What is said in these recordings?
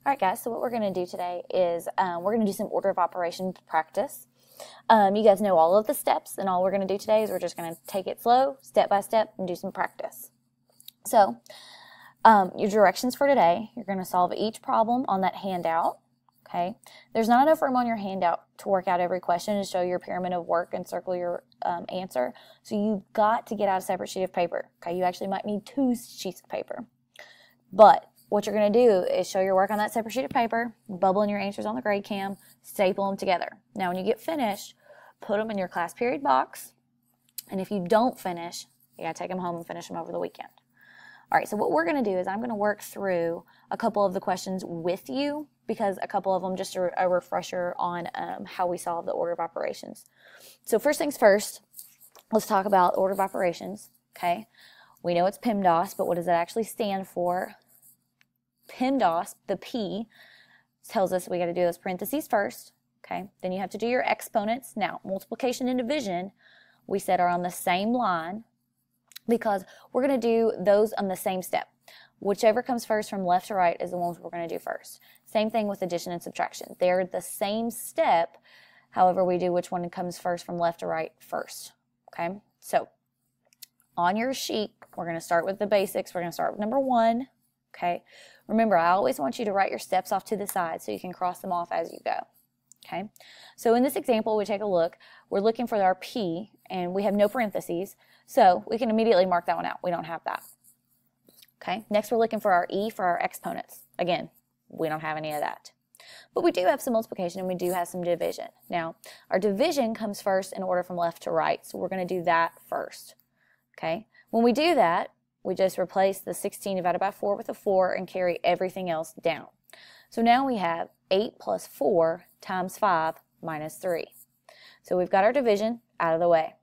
All right, guys, so what we're going to do today is we're going to do some order of operations practice. You guys know all of the steps, and all we're going to do today is we're just going to take it slow, step by step, and do some practice. So your directions for today, you're going to solve each problem on that handout. Okay, there's not enough room on your handout to work out every question and show your pyramid of work and circle your answer. So you've got to get out a separate sheet of paper. Okay, you actually might need 2 sheets of paper. But what you're going to do is show your work on that separate sheet of paper, bubble in your answers on the grade cam, staple them together. Now when you get finished, put them in your class period box. And if you don't finish, you got to take them home and finish them over the weekend. All right, so what we're going to do is I'm going to work through a couple of the questions with you, because a couple of them just a refresher on how we solve the order of operations. So first things first, let's talk about order of operations. Okay, we know it's PEMDAS, but what does it actually stand for? PEMDAS, the P, tells us we got to do those parentheses first. Okay, then you have to do your exponents. Now, multiplication and division, we said are on the same line, because we're going to do those on the same step. Whichever comes first from left to right is the ones we're going to do first. Same thing with addition and subtraction. They're the same step, however we do which one comes first from left to right first. Okay, so on your sheet, we're going to start with the basics. We're going to start with number 1. Okay, remember, I always want you to write your steps off to the side so you can cross them off as you go. Okay, so in this example, we take a look. We're looking for our P, and we have no parentheses, so we can immediately mark that one out. We don't have that. Okay, next we're looking for our E for our exponents. Again, we don't have any of that. But we do have some multiplication and we do have some division. Now, our division comes first in order from left to right, so we're going to do that first. Okay, when we do that, we just replace the 16 divided by 4 with a 4 and carry everything else down. So now we have 8 plus 4 times 5 minus 3. So we've got our division out of the way.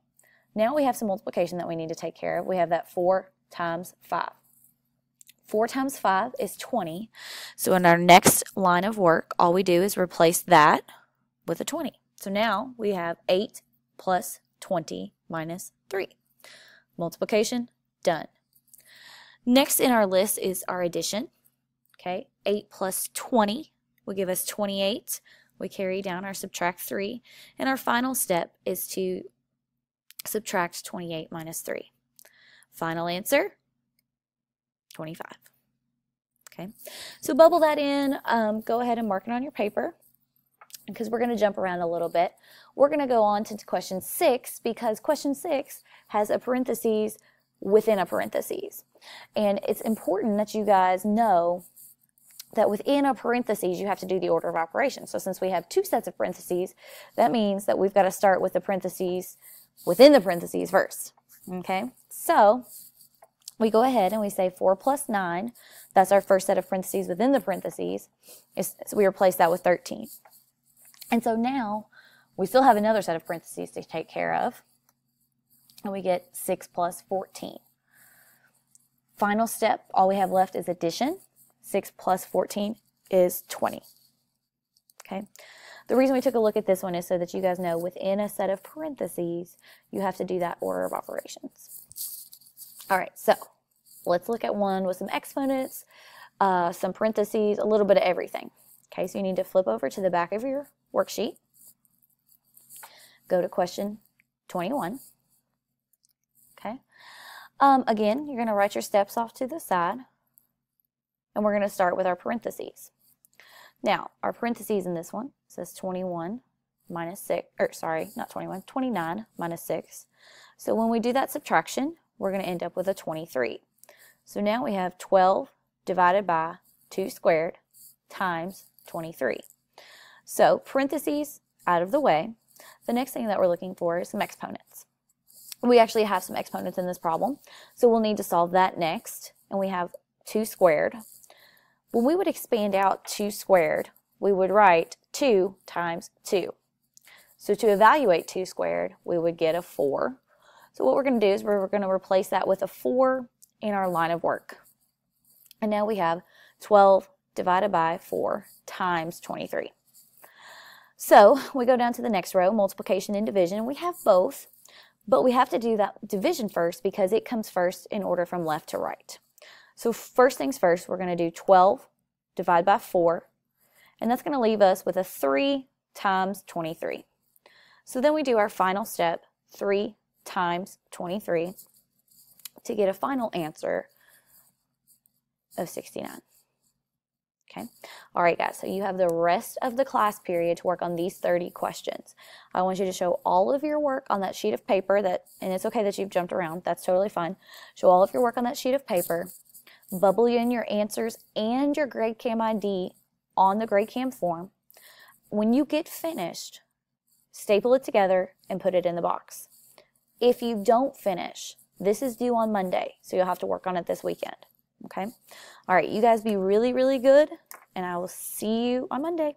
Now we have some multiplication that we need to take care of. We have that 4 times 5. 4 times 5 is 20. So in our next line of work, all we do is replace that with a 20. So now we have 8 plus 20 minus 3. Multiplication, done. Next in our list is our addition. Okay, 8 plus 20 will give us 28. We carry down our subtract 3. And our final step is to subtract 28 minus 3. Final answer, 25. Okay, so bubble that in. Go ahead and mark it on your paper, because we're going to jump around a little bit. We're going to go on to question 6, because question 6 has a parentheses within a parentheses. And it's important that you guys know that within a parentheses, you have to do the order of operations. So since we have 2 sets of parentheses, that means that we've got to start with the parentheses within the parentheses first. Okay, so we go ahead and we say 4 plus 9. That's our first set of parentheses within the parentheses. So we replace that with 13. And so now we still have another set of parentheses to take care of. And we get 6 plus 14. Final step, all we have left is addition. 6 plus 14 is 20. Okay. The reason we took a look at this one is so that you guys know within a set of parentheses, you have to do that order of operations. All right, so let's look at one with some exponents, some parentheses, a little bit of everything. Okay, so you need to flip over to the back of your worksheet. Go to question 21. Okay. Again, you're going to write your steps off to the side, and we're going to start with our parentheses. Now, our parentheses in this one says 21 minus 6, or sorry, not 21, 29 minus 6. So when we do that subtraction, we're going to end up with a 23. So now we have 12 divided by 2 squared times 23. So parentheses out of the way. The next thing that we're looking for is some exponents. We actually have some exponents in this problem, so we'll need to solve that next. And we have 2 squared. When we would expand out 2 squared, we would write 2 times 2. So to evaluate 2 squared, we would get a 4. So what we're going to do is we're going to replace that with a 4 in our line of work. And now we have 12 divided by 4 times 23. So we go down to the next row, multiplication and division. We have both, but we have to do that division first because it comes first in order from left to right. So first things first, we're going to do 12 divided by 4 And that's going to leave us with a 3 times 23. So then we do our final step, 3 times 23, to get a final answer of 69. Okay. All right, guys, so you have the rest of the class period to work on these 30 questions. I want you to show all of your work on that sheet of paper and it's okay that you've jumped around. That's totally fine. Show all of your work on that sheet of paper. Bubble in your answers and your GradeCam ID on the GradeCam form. When you get finished, staple it together and put it in the box. If you don't finish, this is due on Monday, so you'll have to work on it this weekend. Okay? All right, you guys be really, really good, and I will see you on Monday.